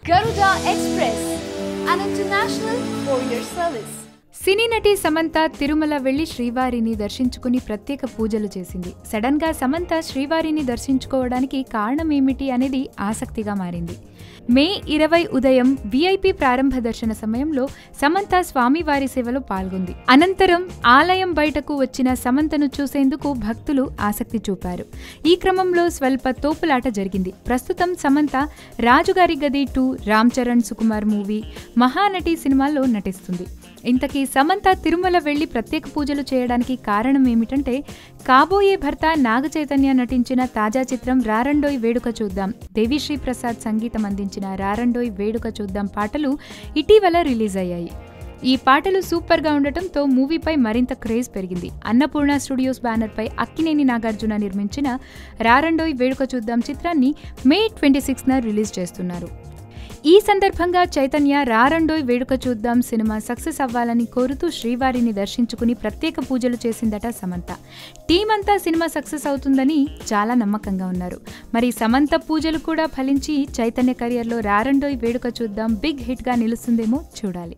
Garuda Express, an international courier service. సినీ నటి సమంత తిరుమల వెళ్లి శ్రీవారిని దర్శించుకుని ప్రత్యేక పూజలు చేసింది. సడన్ గా సమంత శ్రీవారిని దర్శించుకోవడానికి కారణం ఏమిటి అనేది ఆసక్తిగా మారింది. మే 20 ఉదయం విఐపి ప్రారంభ దర్శన సమయంలో సమంత స్వామివారి సేవలో పాల్గొంది. అనంతరం ఆలయం బయటకు వచ్చిన సమంతను చూసేందుకు భక్తులు ఆసక్తి చూపారు. ఈ క్రమంలో స్వల్ప తోపులాట జరిగింది. ప్రస్తుతం సమంత రాజుగారి గది 2, రామ్ చరణ్ సుకుమార్ మూవీ, మహానటి సినిమాల్లో నటిస్తుంది. ఇంతకీ సమంత తిరుమల వెళ్లి ప్రత్యేక పూజలు చేయడానికి కారణం ఏమిటంటే, కాబోయే భర్త నాగ చైతన్య నటించిన తాజా చిత్రం రారండోయ్ వేడుక చూద్దాం, దేవిశ్రీ ప్రసాద్ సంగీతం అందించిన రారండోయ్ వేడుక చూద్దాం పాటలు ఇటీవల రిలీజ్ అయ్యాయి. ఈ పాటలు సూపర్గా ఉండటంతో మూవీపై మరింత క్రేజ్ పెరిగింది. అన్నపూర్ణ స్టూడియోస్ బ్యానర్పై అక్కినేని నాగార్జున నిర్మించిన రారండోయ్ వేడుక చూద్దాం చిత్రాన్ని మే 26న రిలీజ్ చేస్తున్నారు. ఈ సందర్భంగా చైతన్య రారండోయ్ వేడుక చూద్దాం సినిమా సక్సెస్ అవ్వాలని కోరుతూ శ్రీవారిని దర్శించుకుని ప్రత్యేక పూజలు చేసిందట సమంత. టీం అంతా సినిమా సక్సెస్ అవుతుందని చాలా నమ్మకంగా ఉన్నారు. మరి సమంత పూజలు కూడా ఫలించి చైతన్య కెరియర్లో రారండోయ్ వేడుక చూద్దాం బిగ్ హిట్గా నిలుస్తుందేమో చూడాలి.